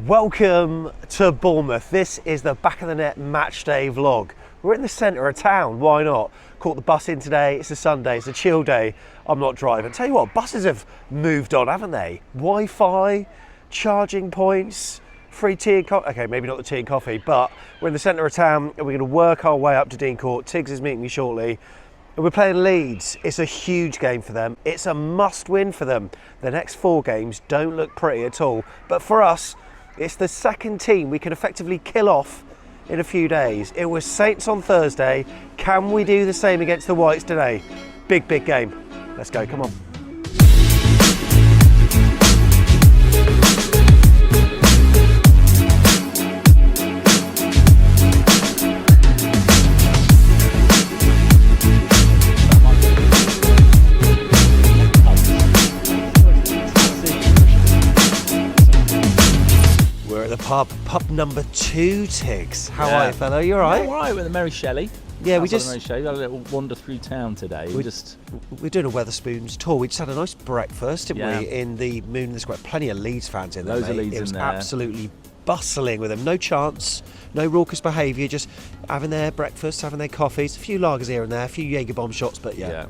Welcome to Bournemouth. This is the Back of the Net matchday vlog. We're in the centre of town, why not? Caught the bus in today, it's a Sunday, it's a chill day. I'm not driving. Tell you what, buses have moved on, haven't they? Wi-Fi, charging points, free tea and coffee. Okay, maybe not the tea and coffee, but we're in the centre of town and we're going to work our way up to Dean Court. Tiggs is meeting me shortly. And we're playing Leeds. It's a huge game for them. It's a must win for them. The next 4 games don't look pretty at all. But for us, it's the second team we can effectively kill off in a few days. It was Saints on Thursday. Can we do the same against the Whites today? Big, big game. Let's go, come on. Pub number 2, Tiggs. How are you, fella? You all right? Yeah, all right with the Mary Shelley. Yeah, we just had a little wander through town today. We're doing a Wetherspoons tour. We just had a nice breakfast, didn't we? In the Moon in the Square. Plenty of Leeds fans in there. Loads of Leeds in there. It was in there. Absolutely bustling with them. No chance, no raucous behaviour. Just having their breakfast, having their coffees, a few lagers here and there, a few Jaeger bomb shots, but yeah.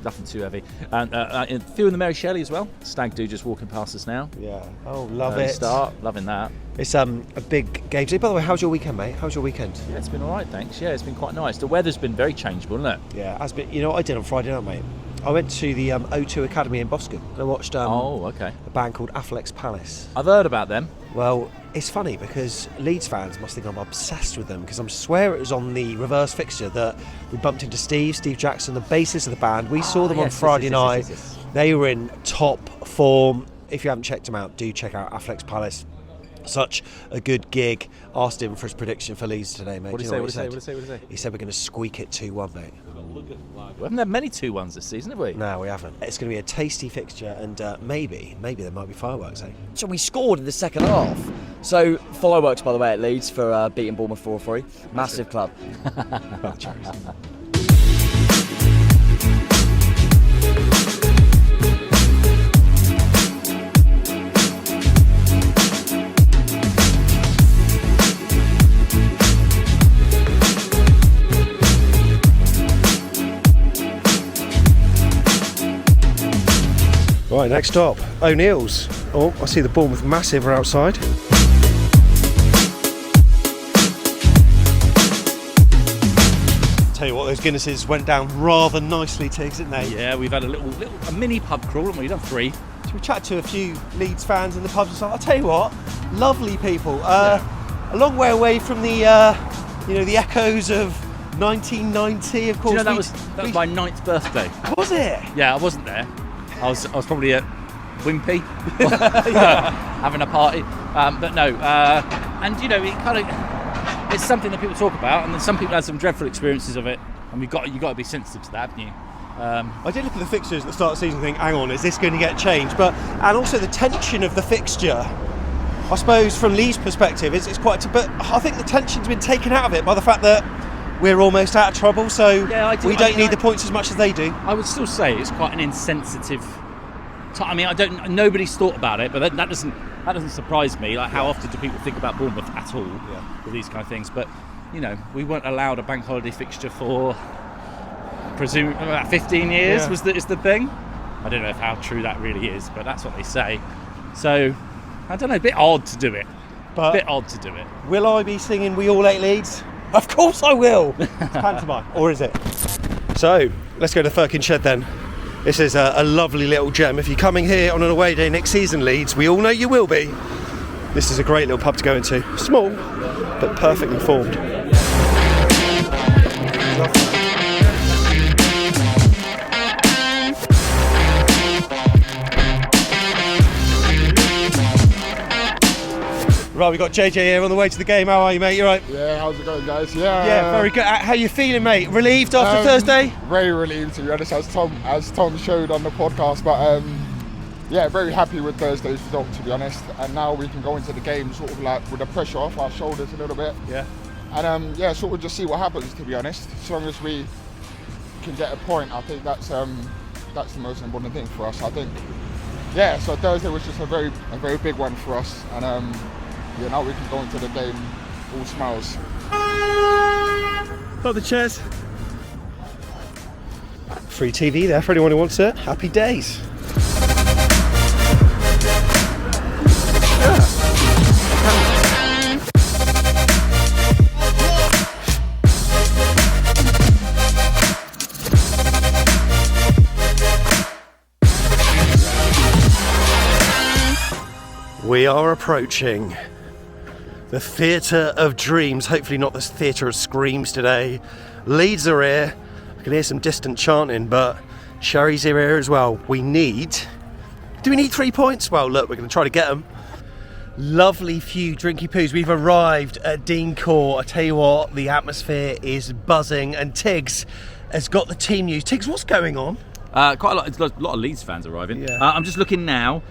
Nothing too heavy. And a few in the Mary Shelley as well. Stag do just walking past us now. Yeah. Oh, love it. Start. Loving that. It's a big game today. By the way, how's your weekend, mate? How's your weekend? Yeah, it's been all right, thanks. Yeah, it's been quite nice. The weather's been very changeable, hasn't it? Yeah, has been. You know what I did on Friday night, mate? I went to the O2 Academy in Boscombe and I watched a band called Affleck's Palace. I've heard about them. Well, it's funny because Leeds fans must think I'm obsessed with them because I swear it was on the reverse fixture that we bumped into Steve Jackson, the bassist of the band. We saw them on Friday night. Yes. They were in top form. If you haven't checked them out, do check out Affleck's Palace. Such a good gig. Asked him for his prediction for Leeds today, mate. What did he say? He said we're going to squeak it 2-1, mate. We haven't had many 2-1s this season, have we? No, we haven't. It's going to be a tasty fixture, and maybe there might be fireworks, eh? So we scored in the second half. So fireworks, by the way, at Leeds for beating Bournemouth 4-3. Massive club. Well, Cherries. Right, next stop, O'Neill's. Oh, I see the Bournemouth Massive are outside. Tell you what, those Guinnesses went down rather nicely, Tiggs, didn't they? Yeah, we've had a mini pub crawl, haven't we? We've done 3. So we chatted to a few Leeds fans in the pubs and stuff. I'll tell you what, lovely people. A long way away from the the echoes of 1990, of course. Do you know, that was my 9th birthday. Was it? Yeah, I wasn't there. I was probably at Wimpy having a party, but no. And it's something that people talk about, and then some people had some dreadful experiences of it, and you got to be sensitive to that, haven't you? I did look at the fixtures at the start of the season and think, hang on, is this going to get changed? And also the tension of the fixture. I suppose from Lee's perspective, it's quite. But I think the tension's been taken out of it by the fact that we're almost out of trouble, so we don't need the points as much as they do. I would still say it's quite an insensitive time. I mean, nobody's thought about it, but that doesn't surprise me. Like, how often do people think about Bournemouth at all with these kind of things? But we weren't allowed a bank holiday fixture for presumably about 15 years. Is the thing. I don't know how true that really is, but that's what they say. So I don't know. A bit odd to do it. Will I be singing "We All Hate Leeds"? Of course I will! It's pantomime, or is it? So, let's go to Firkin Shed then. This is a lovely little gem. If you're coming here on an away day next season, Leeds, we all know you will be. This is a great little pub to go into. Small, but perfectly formed. Right, we've got JJ here on the way to the game. How are you, mate? You right? Yeah, how's it going, guys? Yeah, very good. How you feeling, mate? Relieved after Thursday? Very relieved, to be honest, as Tom showed on the podcast. But yeah, very happy with Thursday's result, to be honest. And now we can go into the game sort of like with the pressure off our shoulders a little bit. Yeah. And sort of just see what happens, to be honest. As long as we can get a point, I think that's the most important thing for us. I think. Yeah, so Thursday was just a very big one for us, and yeah, now we can go into the game all smiles. Got the chairs. Free TV there for anyone who wants it. Happy days. We are approaching the Theatre of Dreams. Hopefully not the Theatre of Screams today. Leeds are here. I can hear some distant chanting, but Cherries are here as well. Do we need 3 points? Well, look, we're going to try to get them. Lovely few drinky poos. We've arrived at Dean Court. I tell you what, the atmosphere is buzzing, and Tiggs has got the team news. Tiggs, what's going on? Quite a lot. It's a lot of Leeds fans arriving. Yeah. I'm just looking now.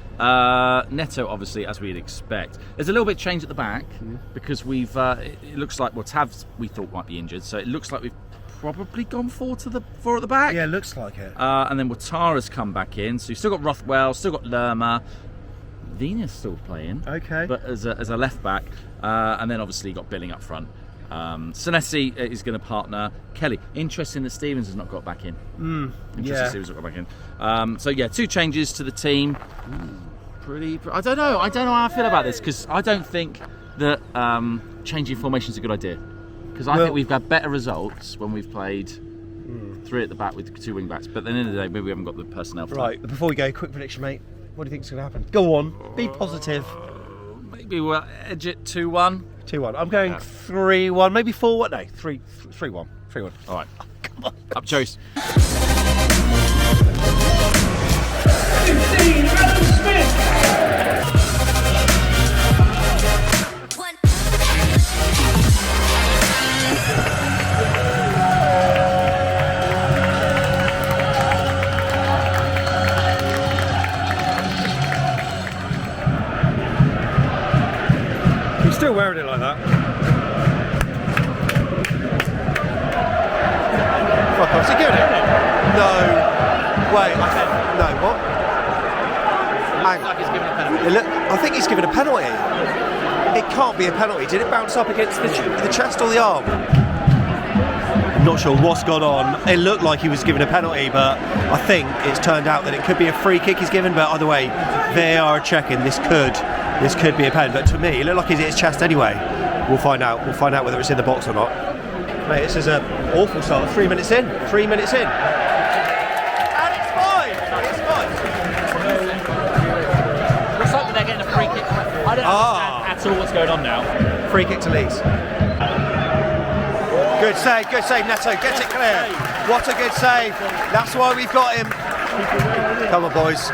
Neto, obviously, as we'd expect. There's a little bit of change at the back because we've. It looks like Tavs we thought might be injured, so it looks like we've probably gone four at the back. Yeah, looks like it. And then Watara's come back in, so you've still got Rothwell, still got Lerma. Vina's still playing. Okay. But as a left back, and then obviously you got Billing up front. Senesi is going to partner Kelly. Interesting that Stevens has not got back in. Interesting that Stevens has not got back in. So yeah, 2 changes to the team. I don't know how I feel about this, because I don't think that changing formation is a good idea. Because I think we've had better results when we've played 3 at the back with 2 wing backs. But at the end of the day, maybe we haven't got the personnel for Right, before we go, quick prediction, mate. What do you think's going to happen? Go on, be positive. Maybe we'll edge it 2-1. 2-1. I'm going 3-1, maybe 4-1. No, 3-1. 3-1. All right. Oh, come on. Up Cherries. 15, Adam Smith. He's still wearing it like that. Fuck off. Is he giving it? No. Wait, no, what? Like he's giving a penalty. I think he's given a penalty. It can't be a penalty. Did it bounce up against the chest or the arm? I'm not sure what's gone on. It looked like he was given a penalty, but I think it's turned out that it could be a free kick he's given. But either way, they are checking. This could be a pen. But to me, it looked like he's hit his chest anyway. We'll find out. We'll find out whether it's in the box or not. Mate, this is an awful start. 3 minutes in. 3 minutes in. And it's fine. It's fine. Looks like they're getting a free kick. I don't understand at all what's going on now. Free kick to Leeds. Good save, Neto, gets it clear. What a good save. That's why we've got him. Come on, boys.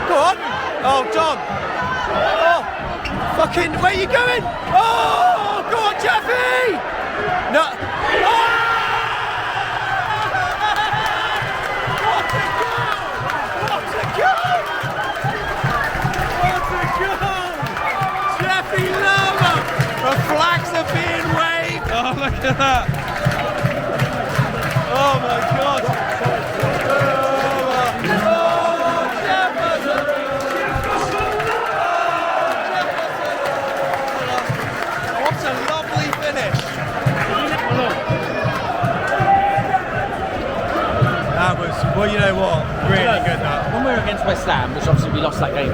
Go on. Oh, Dom. Oh, fucking, where are you going? Oh, go on, Javi. No. Oh! The flags are being waved! Oh, look at that! Oh my God! What a lovely finish! That was, well, you know what? Really good that. When we were against West Ham, which obviously we lost that game,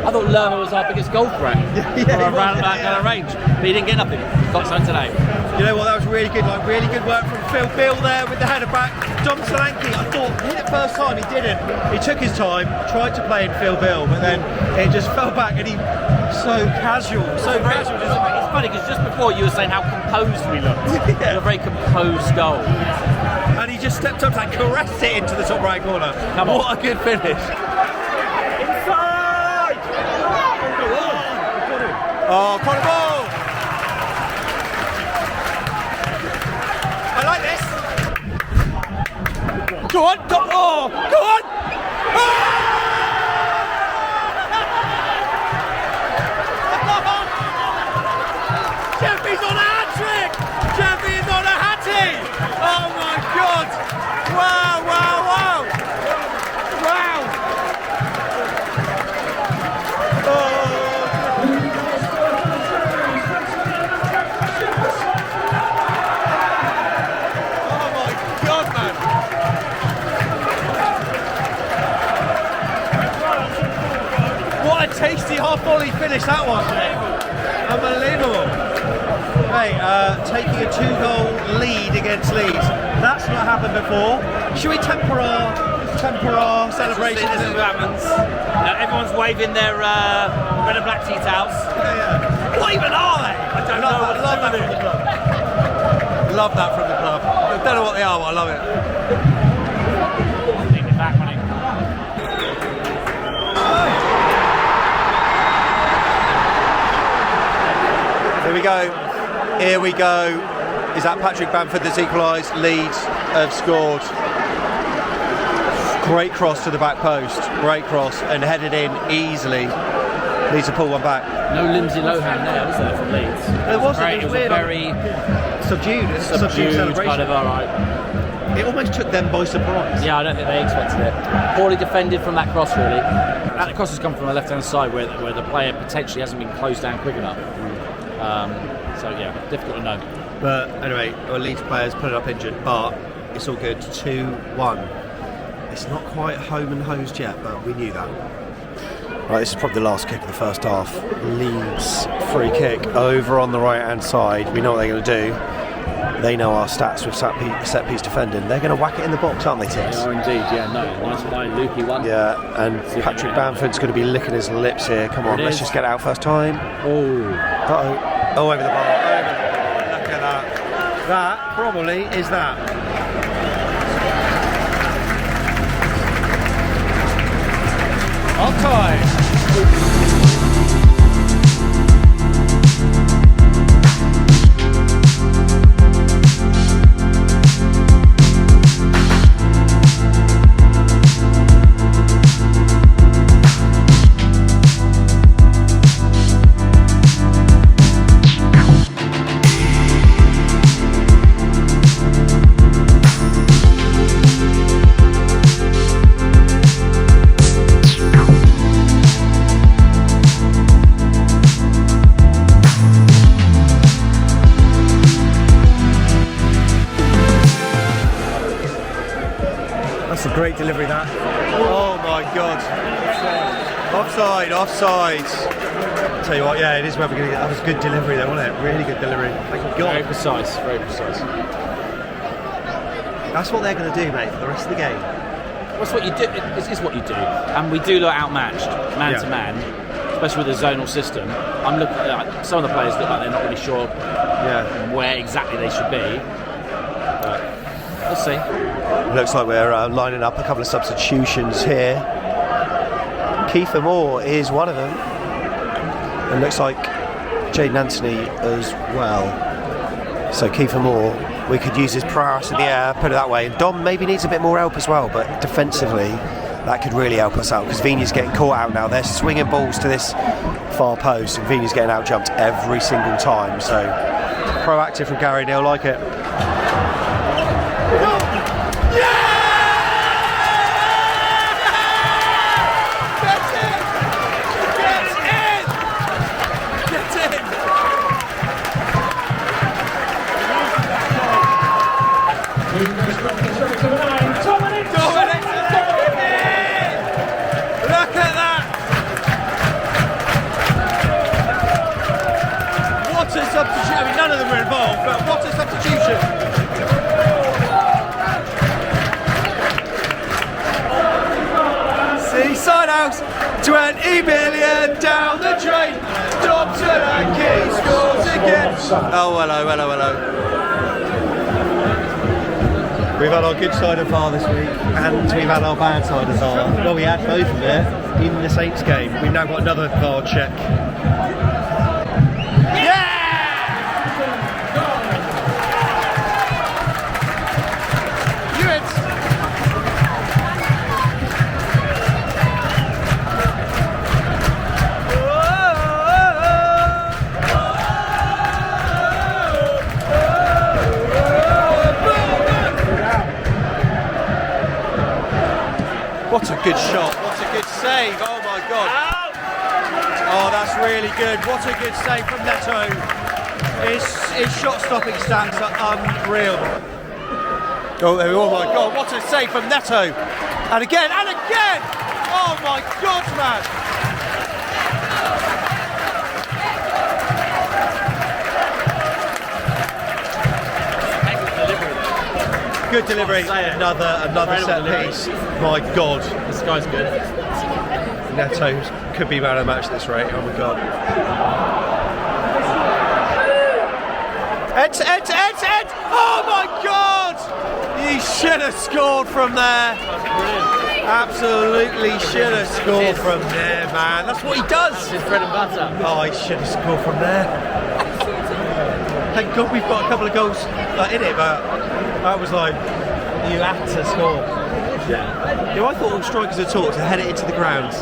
I thought Lerma was our biggest goal threat around that kind of range. But he didn't get nothing. Got something today. You know what, that was really good, really good work from Phil Bill there with the header back. Dom Solanke, I thought, hit it first time, he didn't. He took his time, tried to play in Phil Bill, but then it just fell back, and he, so casual, isn't it? It's funny, because just before you were saying how composed we looked. It was a very composed goal. And he just stepped up and caressed it into the top right corner. Come on. What a good finish. Inside! Oh, corner ball! I like this. Go on, go on! Oh! Jeffy's on a hat-trick! Jeffy is on a hattie! Oh my God! Wow! how fully finished that was, mate. Unbelievable. Mate, taking a 2-goal lead against Leeds. That's not happened before. Should we temper our celebration? This is what happens. Everyone's waving their red and black tea towels. Yeah. What even are they? I don't know. Love that from the club. Love that from the club. I don't know what they are, but I love it. Take it back, money. Here we go. Here we go. Is that Patrick Bamford that's equalised? Leeds have scored. Great cross to the back post. Great cross and headed in easily. Needs to pull one back. No Lindsay Lohan there, was there, from Leeds? There wasn't. It was a very subdued subdued kind of alright. It almost took them by surprise. Yeah, I don't think they expected it. Poorly defended from that cross, really. That cross has come from the left-hand side where the player potentially hasn't been closed down quick enough. So yeah, difficult to know. But anyway, our Leeds players put it up injured, but it's all good. 2-1. It's not quite home and hosed yet, but we knew that. Right, this is probably the last kick of the first half. Leeds free kick over on the right-hand side. We know what they're going to do. They know our stats with set piece defending. They're going to whack it in the box, aren't they, Tips? They are indeed, yeah. No, nice line, loopy one. Yeah, and Patrick Bamford's going to be licking his lips here. Come on, let's just get it out first time. Oh. Uh-oh. Oh, over the bar. Look at that. That probably is that. Offside. That's a great delivery, that. Oh my God. Offside. I'll tell you what, yeah, it is where we're going to get. That was good delivery there, wasn't it? Really good delivery. Thank God. Very precise, very precise. That's what they're going to do, mate, for the rest of the game. That's what you do. It is what you do. And we do look outmatched, man to man, especially with the zonal system. I'm looking at some of the players look like they're not really sure where exactly they should be. But we'll see. Looks like we're lining up a couple of substitutions here. Kiefer Moore is one of them. And looks like Jaden Anthony as well. So Kiefer Moore, we could use his prowess in the air, put it that way. And Dom maybe needs a bit more help as well, but defensively that could really help us out because Vigne's getting caught out now. They're swinging balls to this far post and Vigne's getting out jumped every single time. So proactive from Gary Neal, like it. Substitution. I mean, none of them were involved, but what a substitution! Seaside House, 20 million down the drain. Dobson and Key scores again. Oh, hello. We've had our good side of VAR this week, and we've had our bad side of VAR. Well, we had both of it in the Saints game. We've now got another VAR check. What a good shot, what a good save, oh my God. Oh, that's really good, what a good save from Neto. His shot stopping stats are unreal. Oh my God, what a save from Neto. And again, oh my God, man. Good delivery. Another set piece. My God. This guy's good. Neto could be man of the match at this rate. Oh my God. Ed! Oh my God! He should have scored from there. Absolutely should have scored from there, man. That's what he does. That's his bread and butter. Oh, he should have scored from there. Thank God we've got a couple of goals in it, but that was like, you had to score. Yeah. I thought all strikers had taught to head it into the ground.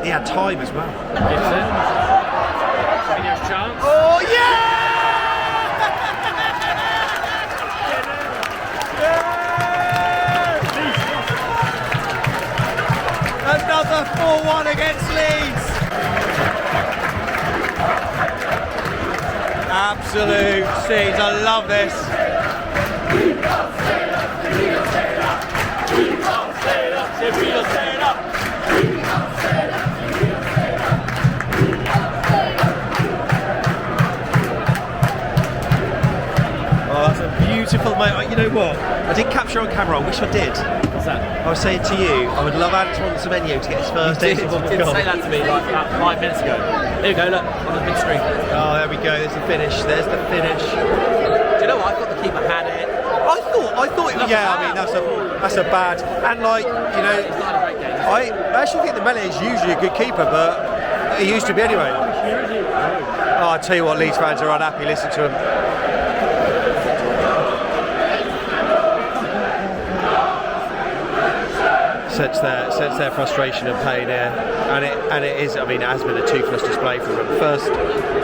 He had time as well. Gibson. Firmino's chance. Oh, yeah! Another 4-1 against Leeds. Absolute scenes. I love this. Oh, that's a beautiful moment. You know what? I didn't capture on camera. I wish I did. What's that? I was saying to you, I would love Antoine Semenyo to get his first You goal. did say that to me like about 5 minutes ago. Here we go, look, on the big screen. Oh, there we go. There's the finish. There's the finish. Do you know what? I thought the keeper had it. I thought. Yeah, I mean that's a bad. And like you know, He's not had a great game. I actually think the Mele is usually a good keeper, but he used to be anyway. Oh, I tell you what, Leeds fans are unhappy. Listen to him. Sense their frustration and pain here, and it is. I mean, it has been a toothless display from them. The first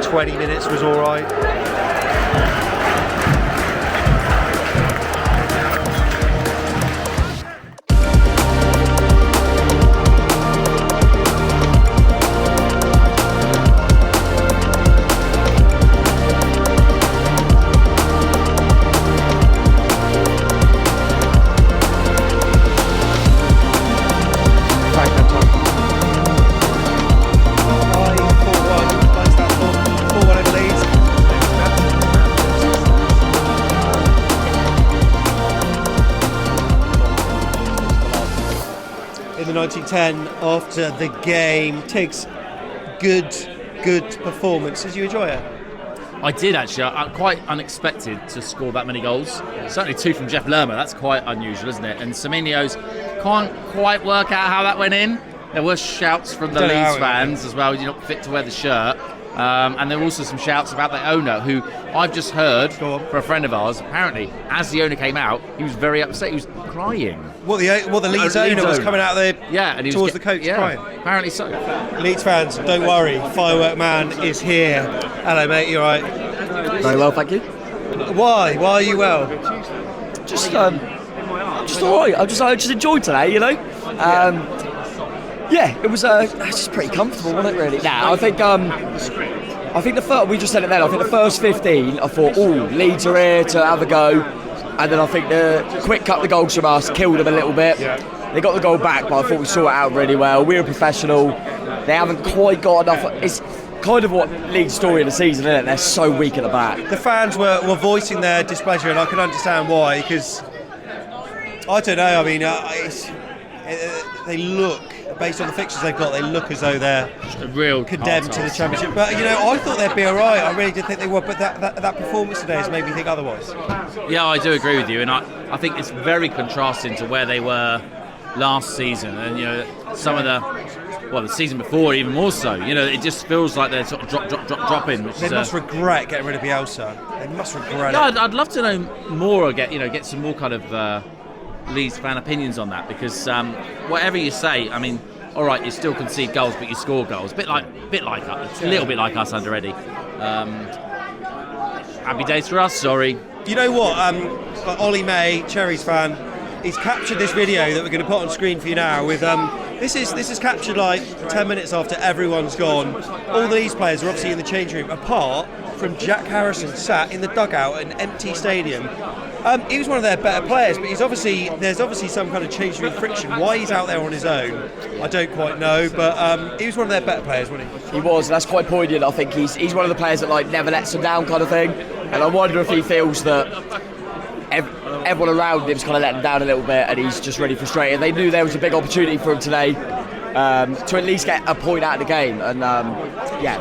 20 minutes was all right. In the 1910 after the game. Tiggs, good performance. Did you enjoy it? I did actually. Quite unexpected to score that many goals. Certainly 2 from Jeff Lerma. That's quite unusual, isn't it? And Semenyo's can't quite work out how that went in. There were shouts from the Leeds fans as well. You're not fit to wear the shirt. And there were also some shouts about the owner, who I've just heard for a friend of ours. Apparently, as the owner came out, he was very upset. He was crying. The Leeds owner was coming out there and he towards was the coach crying. Apparently so. Leeds fans, don't worry. Firework Man is here. Hello, mate. You all right? Very well, thank you. Why? Why are you well? Just all right. I just enjoyed today, you know. Yeah, it was just pretty comfortable, wasn't it? Really. Nah, I think the first, we just said it then. I think the first 15, I thought, Leeds are here to have a go, and then I think the quick cut the goals from us killed them a little bit. Yeah. They got the goal back, but I thought we saw it out really well. We were professional. They haven't quite got enough. It's kind of what Leeds' story of the season, isn't it? They're so weak at the back. The fans were voicing their displeasure, and I can understand why. Because I don't know. I mean, they look. Based on the fixtures they've got, they look as though they're real condemned to the Championship. But you know, I thought they'd be all right. I really did think they were. But that performance today has made me think otherwise. Yeah, I do agree with you, and I think it's very contrasting to where they were last season, and you know, some of the season before even more so. You know, it just feels like they're sort of dropping. Which they must regret getting rid of Bielsa. They must regret it. I'd love to know more or get some more kind of Leeds fan opinions on that, because whatever you say, I mean, all right, you still concede goals, but you score goals. Bit like us, a little bit like us under Eddie. Happy days for us. Sorry. You know what? Ollie May, Cherries fan, he's captured this video that we're going to put on screen for you now. With this is captured like 10 minutes after everyone's gone. All these players are obviously in the change room, apart from Jack Harrison, sat in the dugout at an empty stadium. He was one of their better players, but there's obviously some kind of change room friction. Why he's out there on his own, I don't quite know, but he was one of their better players, wasn't he? He was, and that's quite poignant. I think he's one of the players that like never lets them down, kind of thing. And I wonder if he feels that everyone around him's kind of let him down a little bit, and he's just really frustrated. They knew there was a big opportunity for him today to at least get a point out of the game, and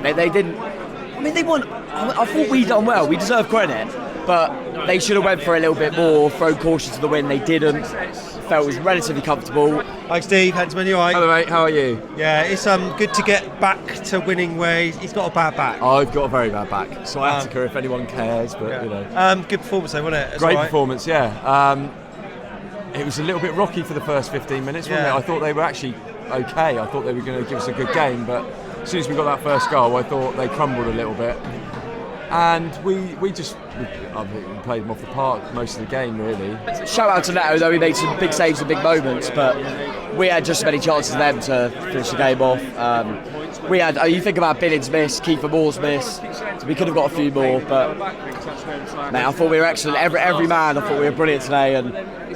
they didn't. I mean, they won. I thought we done well. We deserve credit, but they should have went for a little bit more. Thrown caution to the wind. They didn't. Felt it was relatively comfortable. Hi Steve, Handsman, you alright? Hello mate, how are you? Yeah, it's good to get back to winning ways. He's got a bad back. I've got a very bad back. Sciatica, if anyone cares, but you know. Good performance though, wasn't it? Great performance, yeah. It was a little bit rocky for the first 15 minutes, wasn't it? I thought they were actually okay. I thought they were going to give us a good game, but as soon as we got that first goal, I thought they crumbled a little bit. And we played them off the park most of the game, really. Shout out to Neto, though, he made some big saves and big moments, but we had just as many chances as them to finish the game off. We had, you think about Billings' miss, Kiefer Moore's miss, we could have got a few more, but mate, I thought we were excellent. Every man, I thought we were brilliant today, and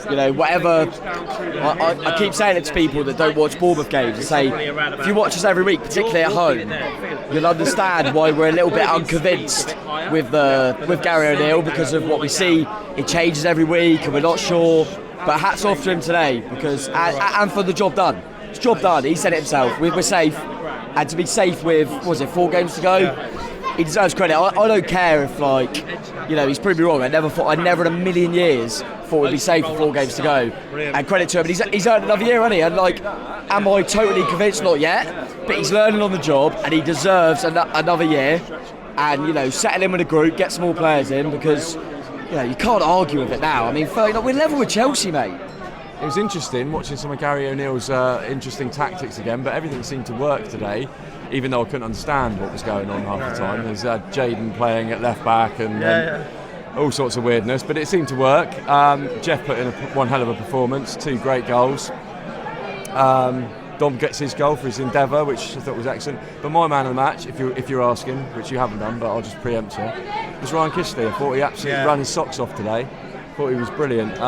you know, whatever. I keep saying it to people that don't watch Bournemouth games. I say, if you watch us every week, particularly at home, you'll understand why we're a little bit unconvinced with Gary O'Neill, because of what we see. It changes every week, and we're not sure. But hats off to him today, because and for the job done. It's job done. He said it himself. We're safe, and to be safe with 4 games to go. He deserves credit. I don't care if, like, you know, he's proved me wrong. I never in a million years thought we'd be safe with 4 games to go. And credit to him. And he's earned another year, hasn't he? And, like, am I totally convinced? Not yet. But he's learning on the job, and he deserves another year. And, you know, settle in with a group, get some more players in, because, you know, you can't argue with it now. I mean, we're level with Chelsea, mate. It was interesting watching some of Gary O'Neill's interesting tactics again, but everything seemed to work today, even though I couldn't understand what was going on half the time. There's Jayden playing at left back and all sorts of weirdness, but it seemed to work. Jeff put in one hell of a performance, 2 great goals. Dom gets his goal for his endeavour, which I thought was excellent. But my man of the match, if you're asking, which you haven't done, but I'll just preempt you, was Ryan Kishley. I thought he absolutely ran his socks off today. I thought he was brilliant.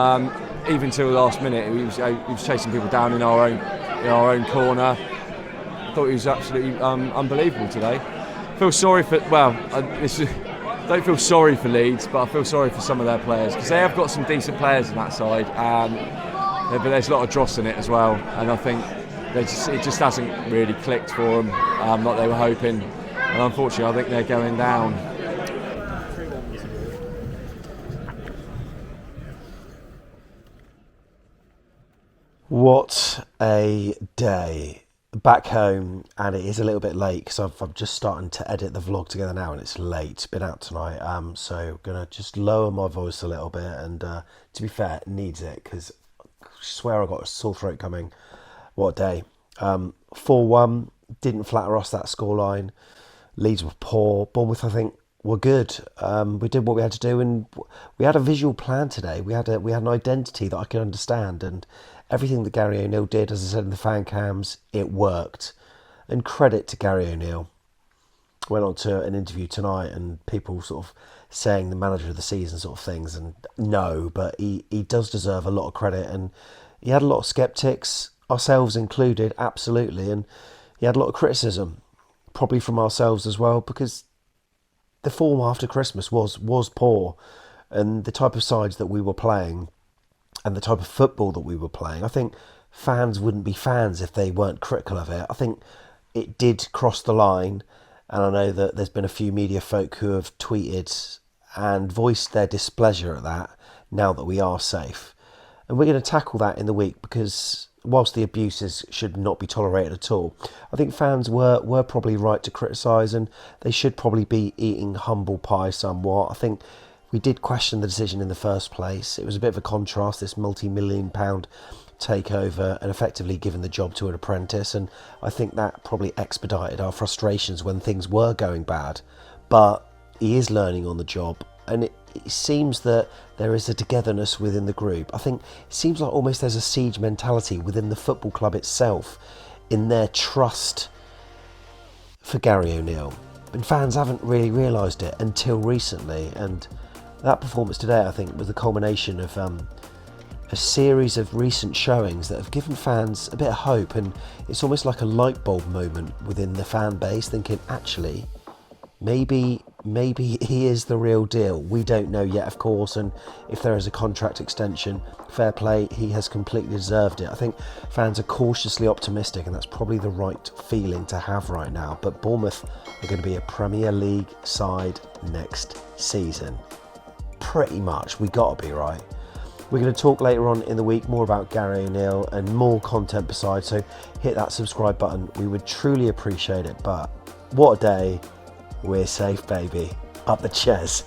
Even till the last minute, he was chasing people down in our own corner. I thought he was absolutely unbelievable today. I feel sorry for don't feel sorry for Leeds, but I feel sorry for some of their players, because they have got some decent players on that side, but there's a lot of dross in it as well, and I think it just hasn't really clicked for them like they were hoping, and unfortunately I think they're going down. What a day. Back home, and it is a little bit late because I'm just starting to edit the vlog together now, and it's late. Been out tonight, so I'm gonna just lower my voice a little bit, and to be fair, it needs it, because I swear I got a sore throat coming. What a day. 4-1, didn't flatter us, that scoreline. Leeds were poor. Bournemouth, I think, were good. We did what we had to do, and we had a visual plan today. We had an identity that I could understand, and everything that Gary O'Neill did, as I said in the fan cams, it worked. And credit to Gary O'Neill. Went on to an interview tonight, and people sort of saying the manager of the season sort of things, and no, but he does deserve a lot of credit, and he had a lot of sceptics, ourselves included, absolutely, and he had a lot of criticism, probably from ourselves as well, because the form after Christmas was poor, and the type of sides that we were playing and the type of football that we were playing, I think fans wouldn't be fans if they weren't critical of it. I think it did cross the line, and I know that there's been a few media folk who have tweeted and voiced their displeasure at that now that we are safe. And we're going to tackle that in the week, because whilst the abuses should not be tolerated at all, I think fans were probably right to criticise, and they should probably be eating humble pie somewhat. I think we did question the decision in the first place. It was a bit of a contrast, this multi-million-pound takeover, and effectively giving the job to an apprentice, and I think that probably expedited our frustrations when things were going bad. But he is learning on the job, and it seems that there is a togetherness within the group. I think it seems like almost there's a siege mentality within the football club itself in their trust for Gary O'Neill, and fans haven't really realised it until recently. And that performance today, I think, was the culmination of a series of recent showings that have given fans a bit of hope, and it's almost like a light bulb moment within the fan base, thinking, actually, maybe maybe he is the real deal. We don't know yet, of course, and if there is a contract extension, fair play, he has completely deserved it. I think fans are cautiously optimistic, and that's probably the right feeling to have right now. But Bournemouth are going to be a Premier League side next season. Pretty much, we got to be, right? We're going to talk later on in the week more about Gary O'Neill and more content besides, so hit that subscribe button. We would truly appreciate it. But what a day. We're safe, baby. Up the Ches.